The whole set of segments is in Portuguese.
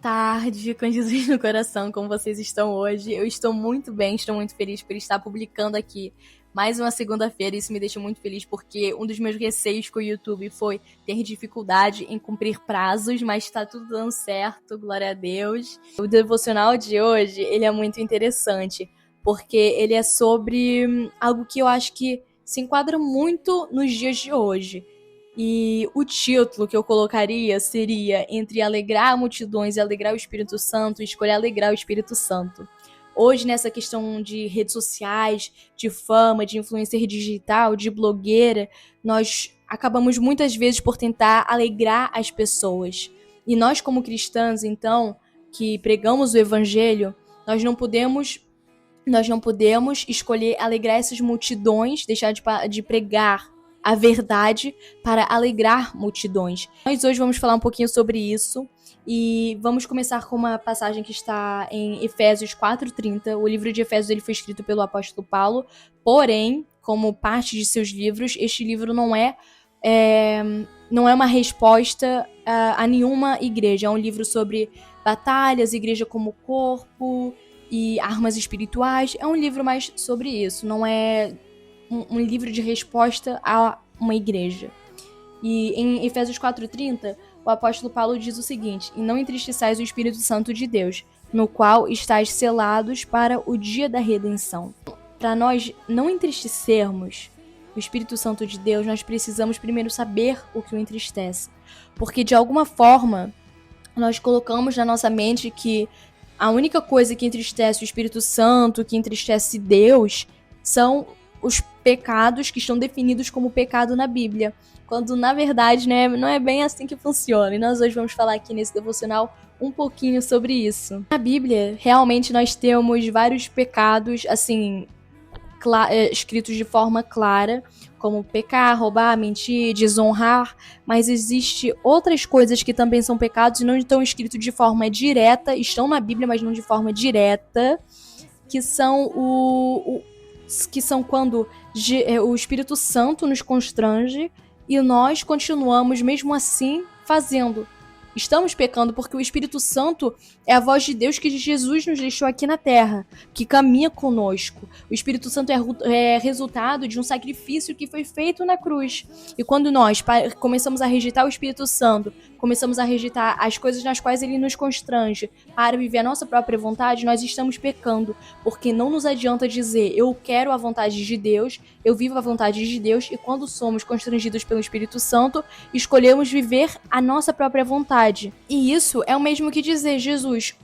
Tarde, com Jesus no coração, como vocês estão hoje. Eu estou muito bem, estou muito feliz por estar publicando aqui mais uma segunda-feira. Isso me deixa muito feliz porque um dos meus receios com o YouTube foi ter dificuldade em cumprir prazos, mas está tudo dando certo, glória a Deus. O devocional de hoje, ele é muito interessante, porque ele é sobre algo que eu acho que se enquadra muito nos dias de hoje. E o título que eu colocaria seria entre alegrar multidões e alegrar o Espírito Santo, escolher alegrar o Espírito Santo. Hoje, nessa questão de redes sociais, de fama, de influencer digital, de blogueira, nós acabamos muitas vezes por tentar alegrar as pessoas. E nós, como cristãos, então, que pregamos o evangelho, nós não podemos escolher alegrar essas multidões, deixar de pregar a verdade para alegrar multidões. Nós hoje vamos falar um pouquinho sobre isso e vamos começar com uma passagem que está em Efésios 4:30. O livro de Efésios ele foi escrito pelo apóstolo Paulo, porém, como parte de seus livros, este livro não é uma resposta a nenhuma igreja. É um livro sobre batalhas, igreja como corpo e armas espirituais. É um livro mais sobre isso, não é um livro de resposta a uma igreja. E em Efésios 4:30, o apóstolo Paulo diz o seguinte: e não entristeçais o Espírito Santo de Deus, no qual estáis selados para o dia da redenção. Para nós não entristecermos o Espírito Santo de Deus, nós precisamos primeiro saber o que o entristece. Porque de alguma forma, nós colocamos na nossa mente que a única coisa que entristece o Espírito Santo, que entristece Deus, são os pecados que estão definidos como pecado na Bíblia, quando na verdade, né, não é bem assim que funciona. E nós hoje vamos falar aqui nesse devocional um pouquinho sobre isso. Na Bíblia, realmente nós temos vários pecados, assim, escritos de forma clara, como pecar, roubar, mentir, desonrar, mas existe outras coisas que também são pecados e não estão escritos de forma direta, estão na Bíblia, mas não de forma direta, que são quando o Espírito Santo nos constrange e nós continuamos mesmo assim fazendo. Estamos pecando porque o Espírito Santo é a voz de Deus que Jesus nos deixou aqui na Terra, que caminha conosco. O Espírito Santo é resultado de um sacrifício que foi feito na cruz. E quando nós começamos a rejeitar o Espírito Santo, começamos a rejeitar as coisas nas quais ele nos constrange para viver a nossa própria vontade, nós estamos pecando. Porque não nos adianta dizer, eu quero a vontade de Deus, eu vivo a vontade de Deus, e quando somos constrangidos pelo Espírito Santo, escolhemos viver a nossa própria vontade. E isso é o mesmo que dizer, Jesus,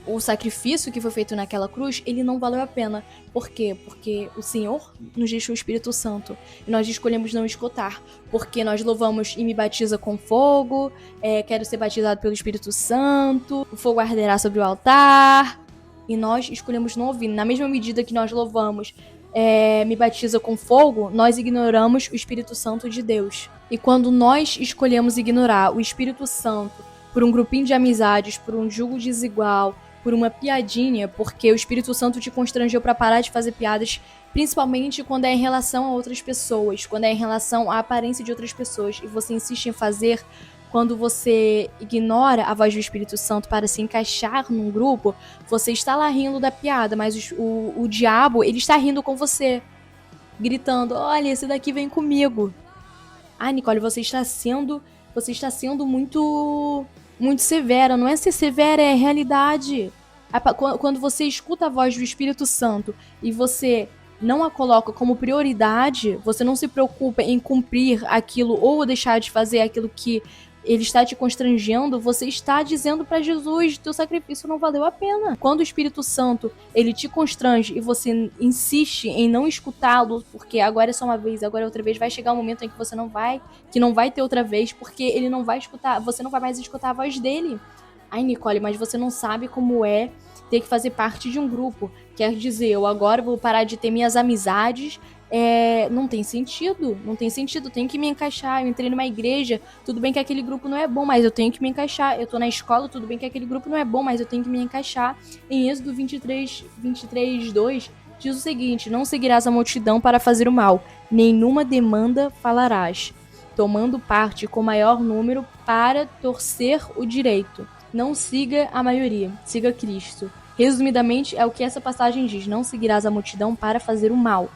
o sacrifício que foi feito naquela cruz, ele não valeu a pena. Por quê? Porque o Senhor nos deixou o Espírito Santo e nós escolhemos não escutar. Porque nós louvamos e me batiza com fogo, quero ser batizado pelo Espírito Santo, o fogo arderá sobre o altar. E nós escolhemos não ouvir. Na mesma medida que nós louvamos me batiza com fogo, nós ignoramos o Espírito Santo de Deus. E quando nós escolhemos ignorar o Espírito Santo por um grupinho de amizades, por um julgo desigual, por uma piadinha, porque o Espírito Santo te constrangeu para parar de fazer piadas, principalmente quando é em relação a outras pessoas, quando é em relação à aparência de outras pessoas, e você insiste em fazer, quando você ignora a voz do Espírito Santo para se encaixar num grupo, você está lá rindo da piada, mas o diabo, ele está rindo com você, gritando, olha, esse daqui vem comigo. Ah, Nicole, você está sendo muito severa. Não é ser severa, é realidade. Quando você escuta a voz do Espírito Santo e você não a coloca como prioridade, você não se preocupa em cumprir aquilo ou deixar de fazer aquilo que ele está te constrangendo, você está dizendo para Jesus, teu sacrifício não valeu a pena. Quando o Espírito Santo, ele te constrange e você insiste em não escutá-lo, porque agora é só uma vez, agora é outra vez, vai chegar um momento em que que não vai ter outra vez, porque ele não vai escutar, você não vai mais escutar a voz dele. Ai, Nicole, mas você não sabe como é ter que fazer parte de um grupo. Quer dizer, eu agora vou parar de ter minhas amizades. Não tem sentido, tenho que me encaixar. Eu entrei numa igreja, tudo bem que aquele grupo não é bom, mas eu tenho que me encaixar. Eu tô na escola, tudo bem que aquele grupo não é bom, mas eu tenho que me encaixar. Em Êxodo 23:2 diz o seguinte: não seguirás a multidão para fazer o mal, nenhuma demanda falarás, tomando parte com maior número para torcer o direito. Não siga a maioria, siga Cristo. Resumidamente, é o que essa passagem diz: não seguirás a multidão para fazer o mal,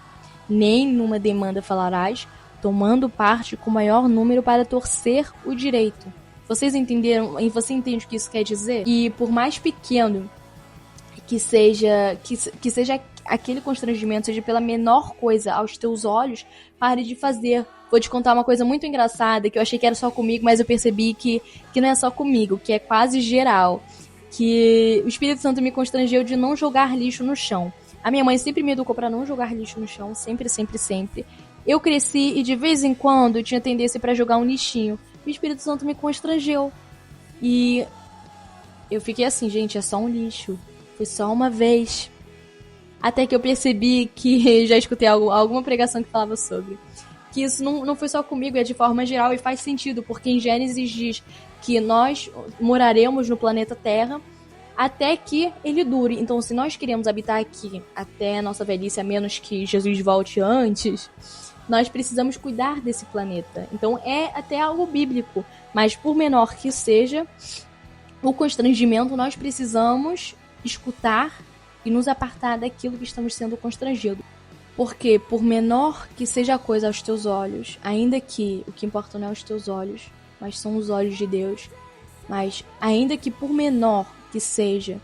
nem numa demanda falarás, tomando parte com o maior número para torcer o direito. Vocês entenderam? E você entende o que isso quer dizer? E por mais pequeno que seja aquele constrangimento, seja pela menor coisa aos teus olhos, pare de fazer. Vou te contar uma coisa muito engraçada, que eu achei que era só comigo, mas eu percebi que não é só comigo, que é quase geral. Que o Espírito Santo me constrangeu de não jogar lixo no chão. A minha mãe sempre me educou para não jogar lixo no chão, sempre, sempre, sempre. Eu cresci e de vez em quando eu tinha tendência para jogar um lixinho. O Espírito Santo me constrangeu. E eu fiquei assim, gente, é só um lixo. Foi só uma vez. Até que eu percebi que já escutei alguma pregação que falava sobre. Que isso não foi só comigo, é de forma geral e faz sentido, porque em Gênesis diz que nós moraremos no planeta Terra até que ele dure. Então, se nós queremos habitar aqui até a nossa velhice, a menos que Jesus volte antes, nós precisamos cuidar desse planeta. Então, é até algo bíblico. Mas, por menor que seja, o constrangimento nós precisamos escutar e nos apartar daquilo que estamos sendo constrangidos. Porque, por menor que seja a coisa aos teus olhos, ainda que o que importa não é os teus olhos, mas são os olhos de Deus, mas ainda que por menor que seja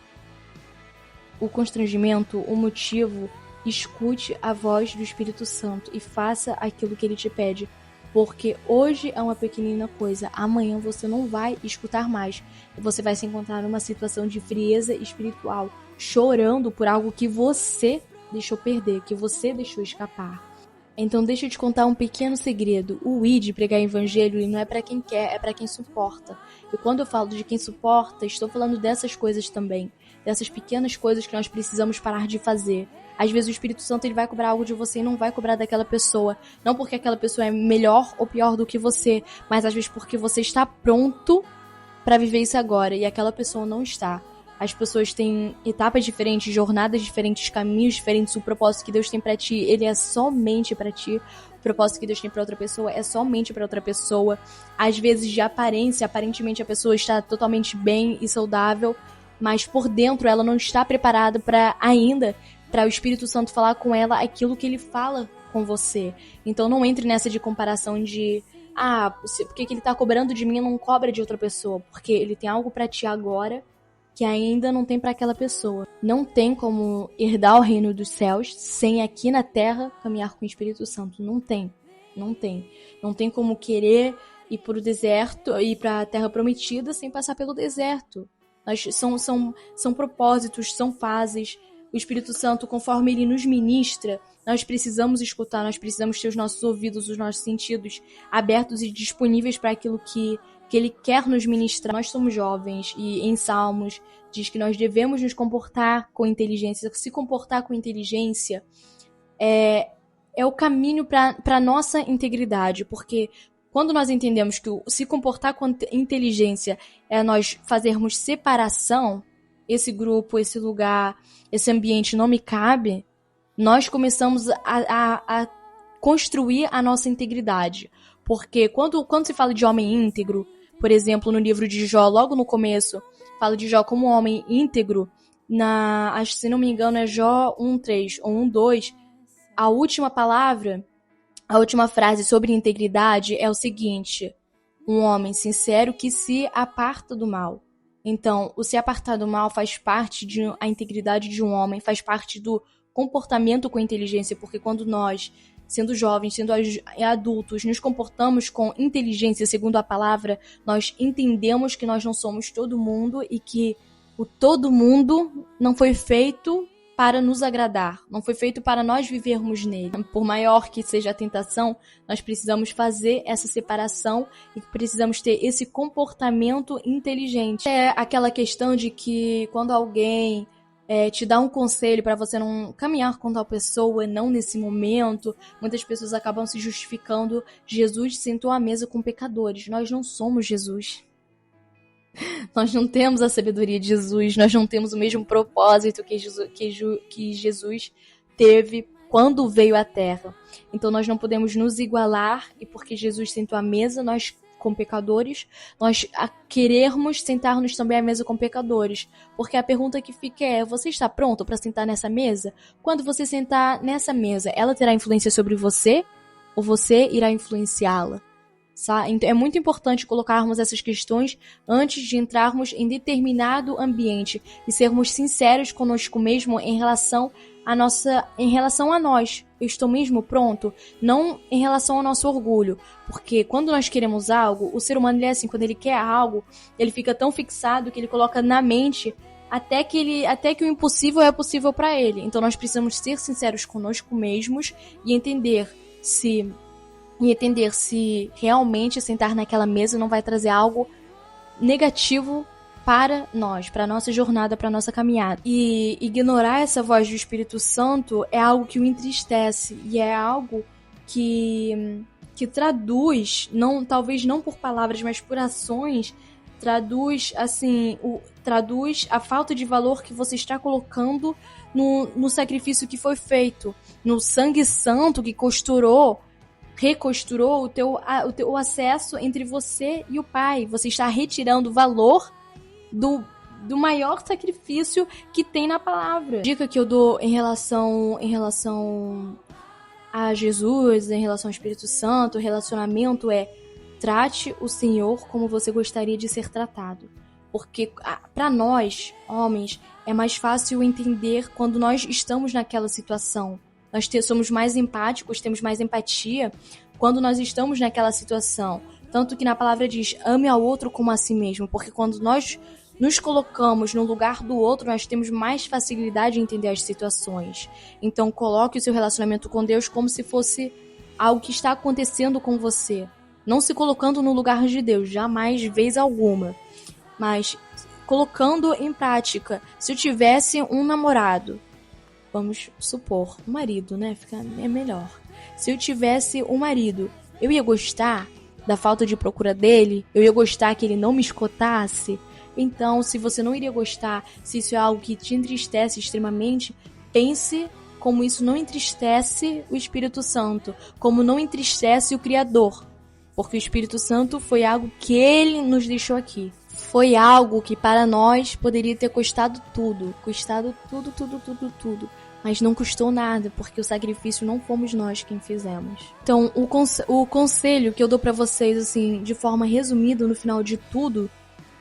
o constrangimento, o motivo, escute a voz do Espírito Santo e faça aquilo que ele te pede. Porque hoje é uma pequenina coisa, amanhã você não vai escutar mais. Você vai se encontrar numa situação de frieza espiritual, chorando por algo que você deixou perder, que você deixou escapar. Então deixa eu te contar um pequeno segredo. O ir de pregar evangelho não é para quem quer, é para quem suporta. E quando eu falo de quem suporta, estou falando dessas coisas também. Dessas pequenas coisas que nós precisamos parar de fazer. Às vezes o Espírito Santo ele vai cobrar algo de você e não vai cobrar daquela pessoa. Não porque aquela pessoa é melhor ou pior do que você, mas às vezes porque você está pronto para viver isso agora e aquela pessoa não está. As pessoas têm etapas diferentes, jornadas diferentes, caminhos diferentes. O propósito que Deus tem pra ti, ele é somente pra ti. O propósito que Deus tem pra outra pessoa é somente pra outra pessoa. Às vezes, de aparência, aparentemente a pessoa está totalmente bem e saudável, mas por dentro ela não está preparada para o Espírito Santo falar com ela aquilo que ele fala com você. Então não entre nessa de comparação de por que ele tá cobrando de mim e não cobra de outra pessoa? Porque ele tem algo pra ti agora que ainda não tem para aquela pessoa. Não tem como herdar o reino dos céus sem aqui na terra caminhar com o Espírito Santo. Não tem. Não tem. Não tem como querer ir para o deserto, ir para a terra prometida sem passar pelo deserto. São propósitos, são fases. O Espírito Santo, conforme ele nos ministra, nós precisamos escutar, nós precisamos ter os nossos ouvidos, os nossos sentidos abertos e disponíveis para aquilo que ele quer nos ministrar. Nós somos jovens e em Salmos diz que nós devemos nos comportar com inteligência. Se comportar com inteligência é o caminho para a nossa integridade, porque quando nós entendemos que se comportar com inteligência é nós fazermos separação, esse grupo, esse lugar, esse ambiente não me cabe, nós começamos a construir a nossa integridade. Porque quando se fala de homem íntegro, por exemplo, no livro de Jó, logo no começo, fala de Jó como um homem íntegro, acho que se não me engano é Jó 1:3 ou 1:2, a última palavra, a última frase sobre integridade é o seguinte: um homem sincero que se aparta do mal. Então, o se apartar do mal faz parte a integridade de um homem, faz parte do comportamento com inteligência, porque quando nós, sendo jovens, sendo adultos, nos comportamos com inteligência, segundo a palavra, nós entendemos que nós não somos todo mundo e que o todo mundo não foi feito para nos agradar, não foi feito para nós vivermos nele. Por maior que seja a tentação, nós precisamos fazer essa separação e precisamos ter esse comportamento inteligente. É aquela questão de que quando alguém te dá um conselho para você não caminhar com tal pessoa, não nesse momento, muitas pessoas acabam se justificando. Jesus sentou à mesa com pecadores. Nós não somos Jesus. Nós não temos a sabedoria de Jesus, nós não temos o mesmo propósito que Jesus teve quando veio à Terra. Então nós não podemos nos igualar, e porque Jesus sentou à mesa, nós com pecadores, nós querermos sentar-nos também à mesa com pecadores. Porque a pergunta que fica é, você está pronto para sentar nessa mesa? Quando você sentar nessa mesa, ela terá influência sobre você ou você irá influenciá-la? Então, é muito importante colocarmos essas questões antes de entrarmos em determinado ambiente e sermos sinceros conosco mesmo em relação a nós. Eu estou mesmo pronto? Não em relação ao nosso orgulho, porque quando nós queremos algo, o ser humano ele é assim, quando ele quer algo, ele fica tão fixado que ele coloca na mente até que o impossível é possível para ele. Então nós precisamos ser sinceros conosco mesmos e entender se realmente sentar naquela mesa não vai trazer algo negativo para nós, para a nossa jornada, para a nossa caminhada. E ignorar essa voz do Espírito Santo é algo que o entristece e é algo que traduz, talvez não por palavras, mas por ações, traduz a falta de valor que você está colocando no sacrifício que foi feito, no sangue santo que recosturou o teu acesso entre você e o Pai. Você está retirando o valor do maior sacrifício que tem na palavra. A dica que eu dou em relação a Jesus, em relação ao Espírito Santo, relacionamento é: trate o Senhor como você gostaria de ser tratado. Porque para nós, homens, é mais fácil entender quando nós estamos naquela situação. Nós somos mais empáticos, temos mais empatia quando nós estamos naquela situação. Tanto que na palavra diz, ame ao outro como a si mesmo. Porque quando nós nos colocamos no lugar do outro, nós temos mais facilidade em entender as situações. Então coloque o seu relacionamento com Deus como se fosse algo que está acontecendo com você. Não se colocando no lugar de Deus, jamais, vez alguma. Mas colocando em prática. Se eu tivesse um namorado, vamos supor, um marido, né? É melhor. Se eu tivesse um marido, eu ia gostar da falta de procura dele? Eu ia gostar que ele não me escutasse? Então, se você não iria gostar, se isso é algo que te entristece extremamente, pense como isso não entristece o Espírito Santo, como não entristece o Criador. Porque o Espírito Santo foi algo que ele nos deixou aqui. Foi algo que para nós poderia ter custado tudo. Custado tudo. Mas não custou nada, porque o sacrifício não fomos nós quem fizemos. Então, o conselho que eu dou pra vocês, assim, de forma resumida, no final de tudo,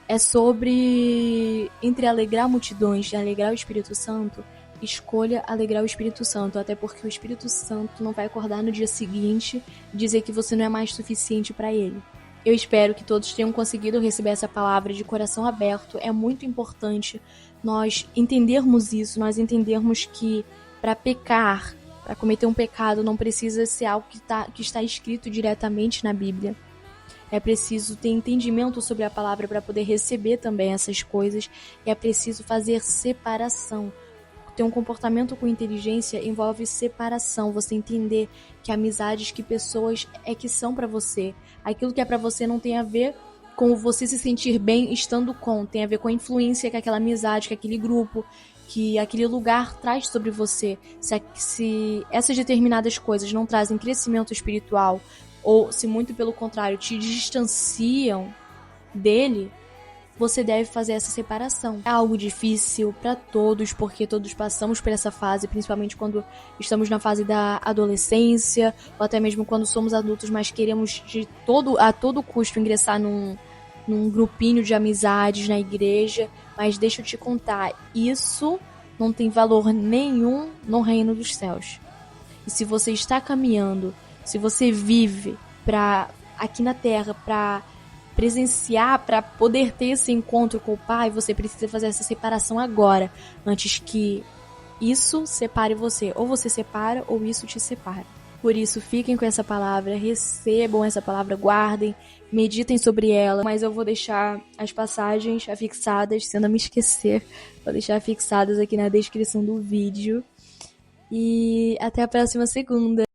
é sobre, entre alegrar multidões e alegrar o Espírito Santo, escolha alegrar o Espírito Santo, até porque o Espírito Santo não vai acordar no dia seguinte e dizer que você não é mais suficiente para ele. Eu espero que todos tenham conseguido receber essa palavra de coração aberto. É muito importante nós entendermos isso, nós entendermos que para pecar, para cometer um pecado, não precisa ser algo que está escrito diretamente na Bíblia. É preciso ter entendimento sobre a palavra para poder receber também essas coisas. E é preciso fazer separação. Ter um comportamento com inteligência envolve separação. Você entender que amizades, que pessoas é que são para você. Aquilo que é para você não tem a ver com você se sentir bem estando com. Tem a ver com a influência que aquela amizade, que aquele grupo, que aquele lugar traz sobre você. Se essas determinadas coisas não trazem crescimento espiritual, ou se muito pelo contrário te distanciam dele, você deve fazer essa separação. É algo difícil para todos, porque todos passamos por essa fase, principalmente quando estamos na fase da adolescência, ou até mesmo quando somos adultos, mas queremos a todo custo ingressar num grupinho de amizades na igreja. Mas deixa eu te contar, isso não tem valor nenhum no reino dos céus. E se você está caminhando, se você vive aqui na terra para presenciar, para poder ter esse encontro com o Pai, você precisa fazer essa separação agora, antes que isso separe você. Ou você separa, ou isso te separa. Por isso, fiquem com essa palavra, recebam essa palavra, guardem, meditem sobre ela. Mas eu vou deixar as passagens afixadas, se eu não me esquecer, vou deixar afixadas aqui na descrição do vídeo. E até a próxima segunda.